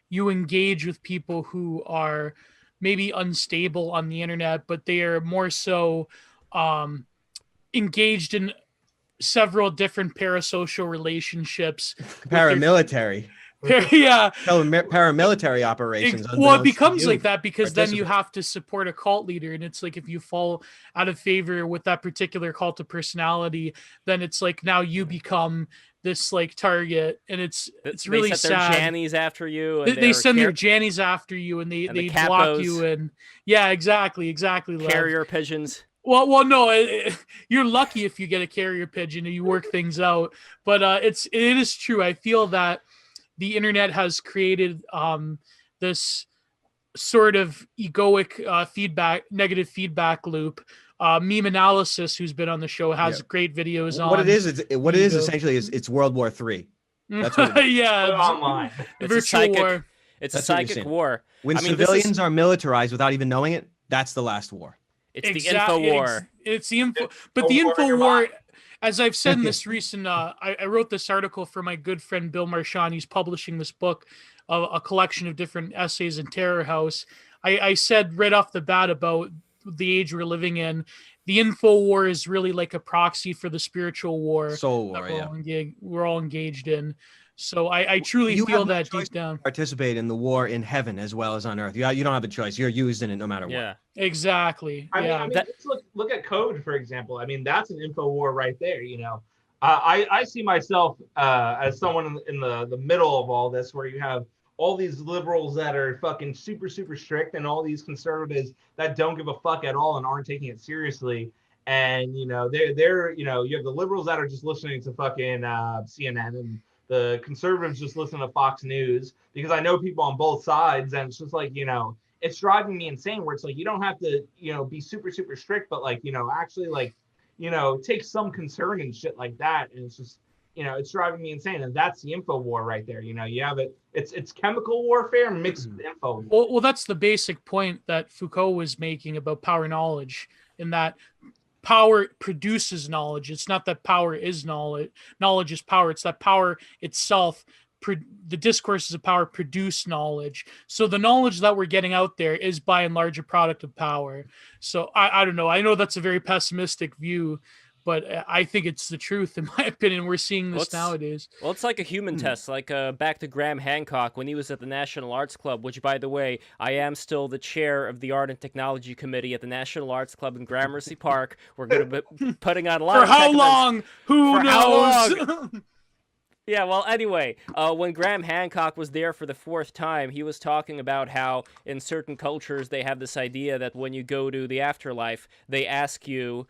you engage with people who are maybe unstable on the internet, but they are more so um, engaged in several different parasocial relationships with their Paramilitary. yeah. Paramilitary operations, Well, it unbeknownst to becomes like you, that because then you participants. have to support a cult leader, and it's like if you fall out of favor with that particular cult of personality, then it's like now you become this like target, and it's They really set their sad. Jannies after you, and They their send their Jannies after you, and the they block you, capos, and yeah, exactly, Lev. carrier pigeons. Well, no, you're lucky if you get a carrier pigeon and you work things out. But it is true. I feel that the internet has created this sort of egoic negative feedback loop. Meme Analysis, who's been on the show, has great videos What on it is essentially is it's World War III. That's what yeah, online. It's virtual war. It's a psychic war. When civilians are militarized without even knowing it, that's the last war. It's the info war. It's the info, but the info war. As I've said in this recent, I wrote this article for my good friend Bill Marchand. He's publishing this book, a collection of different essays in Terror House. I said right off the bat about the age we're living in. The info war is really like a proxy for the spiritual war. Soul war, we're all engaged in. So I truly feel that deep down. Participate in the war in heaven as well as on earth. You don't have a choice. You're used in it no matter what. Yeah, exactly. I mean look at code, for example. I mean, that's an info war right there. You know, I see myself as someone in the middle of all this, where you have all these liberals that are fucking super strict, and all these conservatives that don't give a fuck at all and aren't taking it seriously. And you know, they're you know, you have the liberals that are just listening to fucking CNN, and the conservatives just listen to Fox News, because I know people on both sides, and it's just like, you know, it's driving me insane, where it's like, you don't have to, you know, be super strict, but like, you know, actually like, you know, take some concern and shit like that. And it's just, you know, it's driving me insane. And that's the info war right there. You know, you have it's chemical warfare mixed with info war. Well, that's the basic point that Foucault was making about power knowledge, in that power produces knowledge. It's not that power is knowledge. Knowledge is power. It's that power itself, the discourses of power produce knowledge. So the knowledge that we're getting out there is by and large a product of power. So I don't know. I know that's a very pessimistic view, but I think it's the truth, in my opinion. We're seeing this nowadays. Well, it's like a human test, like back to Graham Hancock when he was at the National Arts Club, which, by the way, I am still the chair of the Art and Technology Committee at the National Arts Club in Gramercy Park. We're going to be putting on a lot For of how long? Who knows? Yeah, well, anyway, when Graham Hancock was there for the 4th time, he was talking about how in certain cultures they have this idea that when you go to the afterlife, they ask you,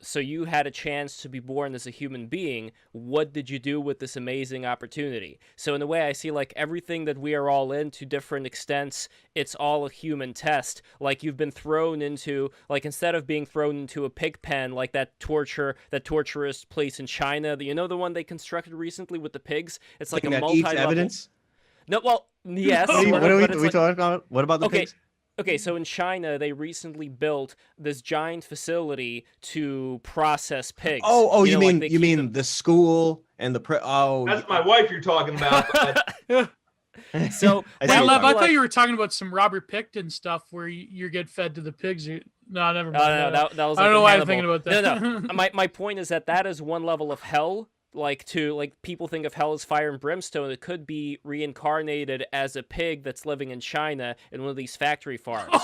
so you had a chance to be born as a human being, what did you do with this amazing opportunity? So in a way, I see like everything that we are all in to different extents, it's all a human test. Like you've been thrown into, like instead of being thrown into a pig pen, like that torturous place in China, you know, the one they constructed recently with the pigs. It's like a multi-level. Evidence? No, well, yes. What are we talking about? What about the pigs? Okay, so in China, they recently built this giant facility to process pigs. You mean the school and the that's my wife you're talking about. So Lev, I thought you were talking about some Robert Pickton stuff where you get fed to the pigs. No, never mind. No, that was. I don't know why I'm thinking about that. No. My point is that is one level of hell. Like people think of hell as fire and brimstone. It could be reincarnated as a pig that's living in China in one of these factory farms.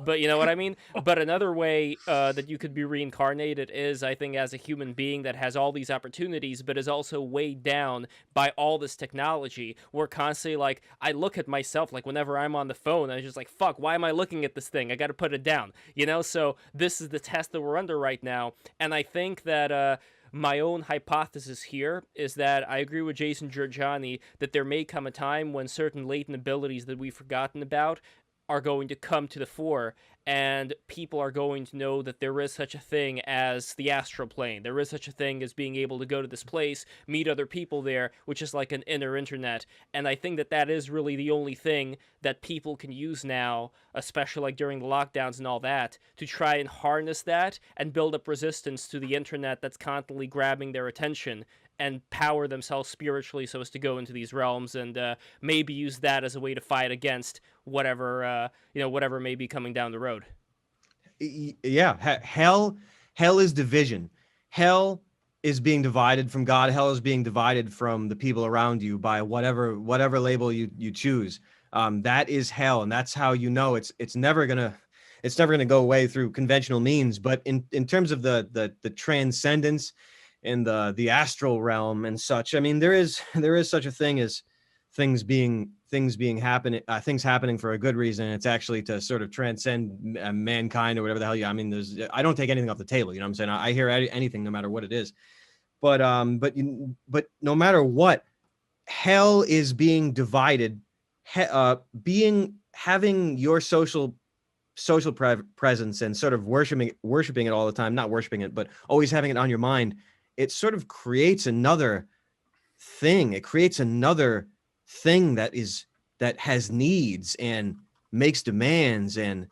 But you know what I mean? But another way that you could be reincarnated is, I think, as a human being that has all these opportunities, but is also weighed down by all this technology. We're constantly like, I look at myself, like whenever I'm on the phone, I'm just like, fuck, why am I looking at this thing? I got to put it down. You know, so this is the test that we're under right now. And I think that my own hypothesis here is that I agree with Jason Giorgiani that there may come a time when certain latent abilities that we've forgotten about are going to come to the fore, and people are going to know that there is such a thing as the astral plane. There is such a thing as being able to go to this place, meet other people there, which is like an inner internet. And I think that is really the only thing that people can use now, especially like during the lockdowns and all that, to try and harness that and build up resistance to the internet that's constantly grabbing their attention. and power themselves spiritually so as to go into these realms and maybe use that as a way to fight against whatever whatever may be coming down the road. Yeah, hell is division. Hell is being divided from God. Hell is being divided from the people around you by whatever label you choose. That is hell, and that's how it's never gonna go away through conventional means. But in terms of the transcendence and the astral realm and such, I mean, there is such a thing as things happening for a good reason. It's actually to sort of transcend mankind or whatever the hell. I mean, I don't take anything off the table. You know what I'm saying? I hear anything, no matter what it is. But no matter what, hell is being divided. Having your social presence and sort of worshiping it all the time, not worshiping it, but always having it on your mind. It sort of creates another thing. It creates another thing that has needs and makes demands and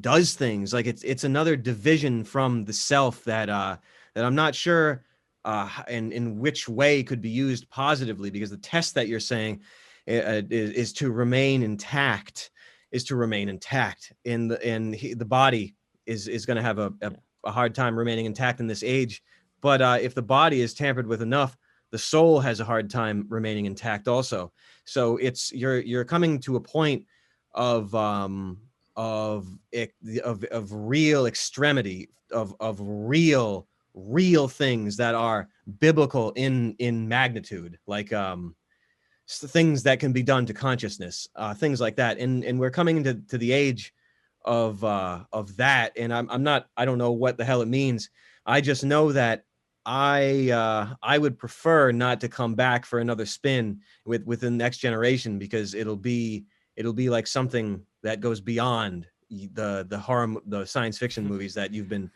does things. Like it's another division from the self that I'm not sure in which way could be used positively, because the test that you're saying is to remain intact, and the body is going to have a hard time remaining intact in this age. But if the body is tampered with enough, the soul has a hard time remaining intact also. So you're coming to a point of real extremity, of real things that are biblical in magnitude, like things that can be done to consciousness, things like that. And we're coming into the age of that. And I don't know what the hell it means. I just know that I would prefer not to come back for another spin with the next generation, because it'll be like something that goes beyond the science fiction movies that have been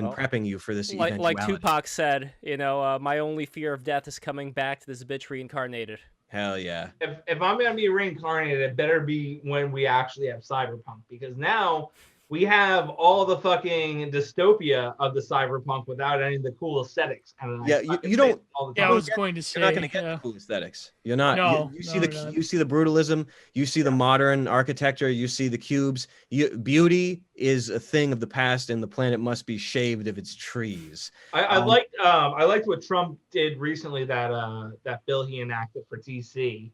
prepping you for this eventuality. Like Tupac said, my only fear of death is coming back to this bitch reincarnated. Hell yeah. If I'm gonna be reincarnated, it better be when we actually have cyberpunk, because now we have all the fucking dystopia of the cyberpunk without any of the cool aesthetics. And yeah, you don't. I was going to say, you're not going to get the cool aesthetics. You're not. No, you see the brutalism. You see the modern architecture. You see the cubes. Beauty is a thing of the past, and the planet must be shaved of its trees. I liked what Trump did recently. That bill he enacted for DC.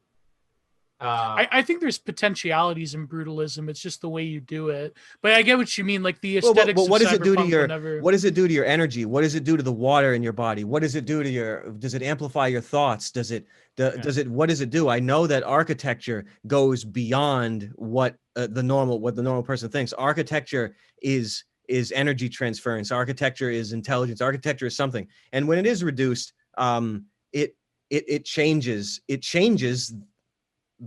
I think there's potentialities in brutalism. It's just the way you do it. But I get what you mean, like the aesthetics. But what does it do to your? Whenever... What does it do to your energy? What does it do to the water in your body? What does it do to your? Does it amplify your thoughts? Does it? What does it do? I know that architecture goes beyond what the normal person thinks. Architecture is energy transference. Architecture is intelligence. Architecture is something. And when it is reduced, it changes. It changes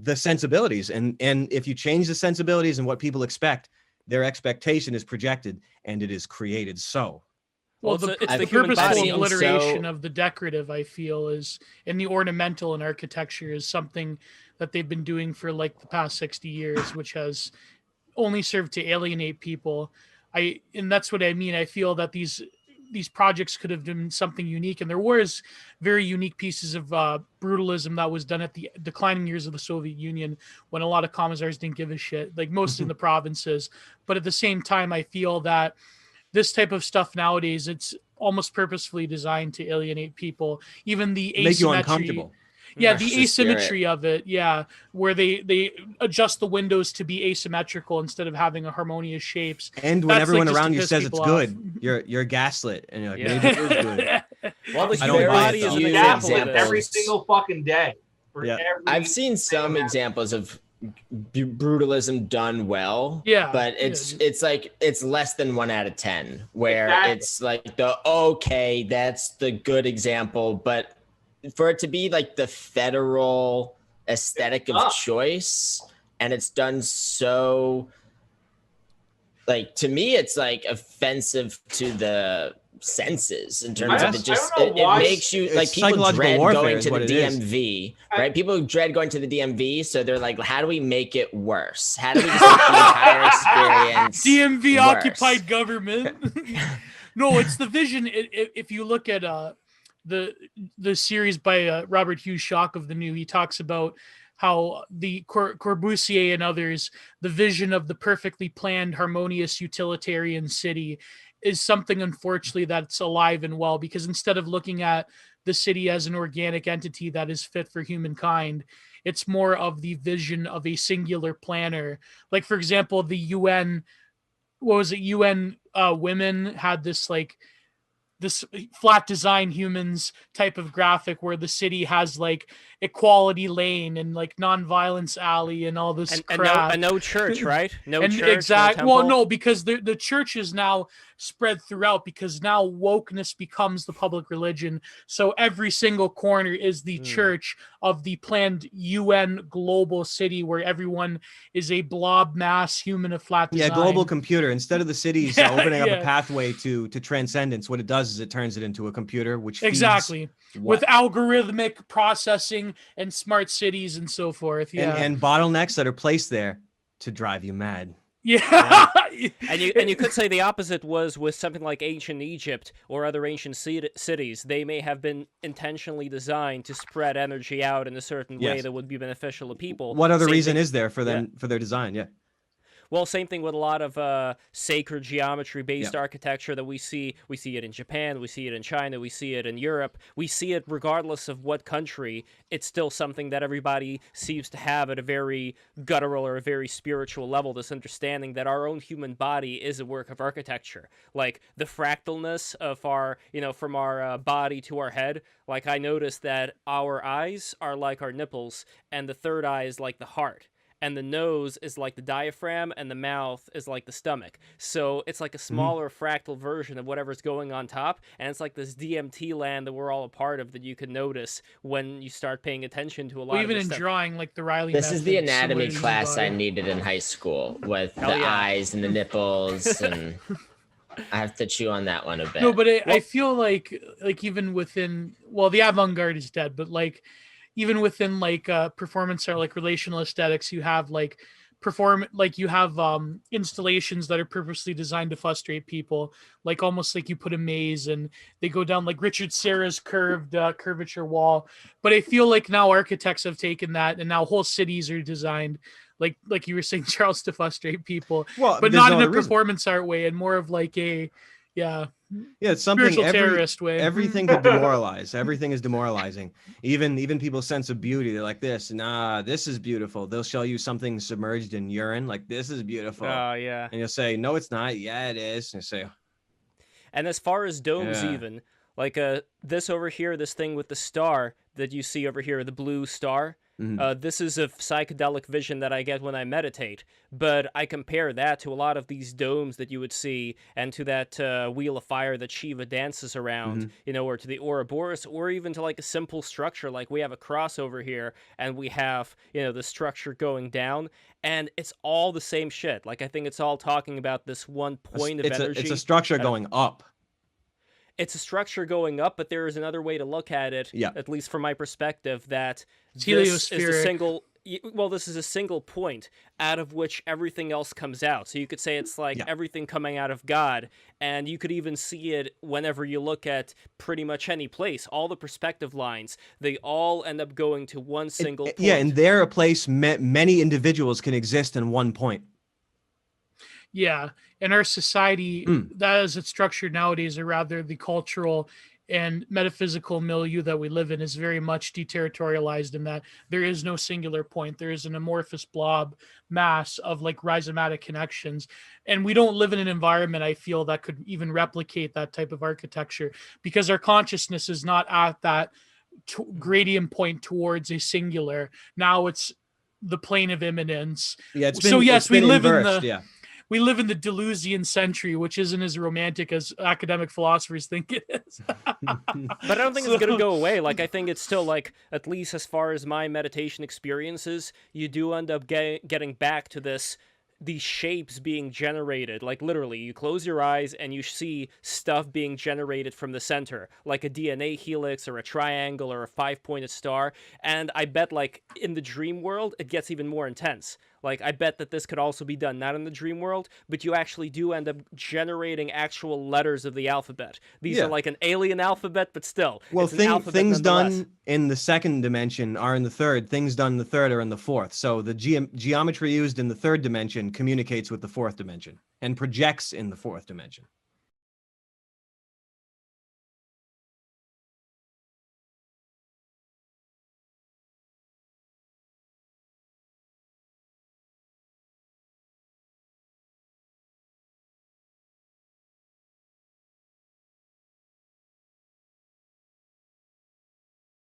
the sensibilities, and if you change the sensibilities and what people expect, their expectation is projected and it is created. So well, the purposeful obliteration of the decorative, I feel, is in the ornamental and architecture is something that they've been doing for like the past 60 years, which has only served to alienate people. And that's what I mean. I feel that these projects could have been something unique, and there was very unique pieces of brutalism that was done at the declining years of the Soviet Union, when a lot of commissars didn't give a shit, like most in the provinces. But at the same time, I feel that this type of stuff nowadays, it's almost purposefully designed to alienate people. Even the asymmetry, make you uncomfortable. Yeah, the asymmetry of it, where they adjust the windows to be asymmetrical instead of having a harmonious shapes. And when everyone around you says it's good, you're gaslit, and you're like, maybe it is good. Well, the human body is an example of every single fucking day. I've seen some examples of brutalism done well, but it's like it's less than 1 out of 10, where it's like that's the good example, but for it to be like the federal aesthetic of choice, and it's done so, like, to me it's like offensive to the senses in terms of it makes you like, people dread going to the DMV, right? People dread going to the DMV, so they're like, how do we make it worse? How do we just make the entire experience DMV worse? Occupied government? No, it's the vision. If you look at the series by Robert Hughes Shock of the New, he talks about how the Corbusier and others, the vision of the perfectly planned, harmonious, utilitarian city is something, unfortunately, that's alive and well, because instead of looking at the city as an organic entity that is fit for humankind, it's more of the vision of a singular planner. Like, for example, the UN, what was it? UN women had this like this flat design humans type of graphic where the city has like equality lane and like non-violence alley and all this crap. And no church, right? No and church. Exactly. No well, no, because the church is now spread throughout, because now wokeness becomes the public religion. So every single corner is the church of the planned UN global city where everyone is a blob mass human of flat design. Yeah, global computer. Instead of the cities opening up a pathway to transcendence, what it does is it turns it into a computer, which feeds with algorithmic processing and smart cities and so forth. Yeah, and bottlenecks that are placed there to drive you mad. Yeah. And you could say the opposite was with something like ancient Egypt or other ancient cities. They may have been intentionally designed to spread energy out in a certain way that would be beneficial to people. What other reason is there for them for their design? Yeah. Well, same thing with a lot of sacred geometry-based architecture that we see. We see it in Japan, we see it in China, we see it in Europe. We see it regardless of what country. It's still something that everybody seems to have at a very guttural or a very spiritual level, this understanding that our own human body is a work of architecture. Like the fractalness of our, from our body to our head. Like I noticed that our eyes are like our nipples, and the third eye is like the heart. And the nose is like the diaphragm, and the mouth is like the stomach. So it's like a smaller fractal version of whatever's going on top, and it's like this DMT land that we're all a part of that you can notice when you start paying attention to a lot of even this in stuff. drawing, like the Riley This is the method, anatomy class I needed in high school with the eyes and the nipples, and I have to chew on that one a bit. No, but I feel like even within, well, the avant-garde is dead, but like even within like performance art, like relational aesthetics, you have like installations that are purposely designed to frustrate people, like almost like you put a maze and they go down like Richard Serra's curvature wall. But I feel like now architects have taken that and now whole cities are designed like you were saying, Charles, to frustrate people, but not in a performance art way, and more of like a it's something terrorist way. Everything could demoralize. Everything is demoralizing. Even people's sense of beauty. They're like this. Nah, this is beautiful. They'll show you something submerged in urine. Like, this is beautiful. Oh yeah. And you'll say, no, it's not. Yeah, it is. And you say. And as far as domes, even like this over here, this thing with the star that you see over here, the blue star. This is a psychedelic vision that I get when I meditate, but I compare that to a lot of these domes that you would see, and to that wheel of fire that Shiva dances around, or to the Ouroboros, or even to like a simple structure, like we have a cross over here, and we have, the structure going down, and it's all the same shit. Like, I think it's all talking about this one point of energy. It's a structure going up. It's a structure going up, but there is another way to look at it, at least from my perspective, that this is a single... Well, this is a single point out of which everything else comes out. So you could say it's like everything coming out of God, and you could even see it whenever you look at pretty much any place. All the perspective lines, they all end up going to one single point. Yeah, and they're a place many individuals can exist in one point. Yeah, in our society, that is it's structured nowadays, or rather the cultural and metaphysical milieu that we live in is very much deterritorialized in that there is no singular point. There is an amorphous blob mass of like rhizomatic connections. And we don't live in an environment, I feel, that could even replicate that type of architecture, because our consciousness is not at that gradient point towards a singular. Now it's the plane of immanence. Yeah, we live in the Deleuzian century, which isn't as romantic as academic philosophers think it is. But I don't think it's going to go away. Like, I think it's still, like, at least as far as my meditation experiences, you do end up getting back to these shapes being generated. Like, literally, you close your eyes and you see stuff being generated from the center, like a DNA helix or a triangle or a 5-pointed star. And I bet, like, in the dream world, it gets even more intense. Like, I bet that this could also be done, not in the dream world, but you actually do end up generating actual letters of the alphabet. These are like an alien alphabet, but still. Well, things done in the second dimension are in the third. Things done in the third are in the fourth. So the geometry used in the third dimension communicates with the fourth dimension and projects in the fourth dimension.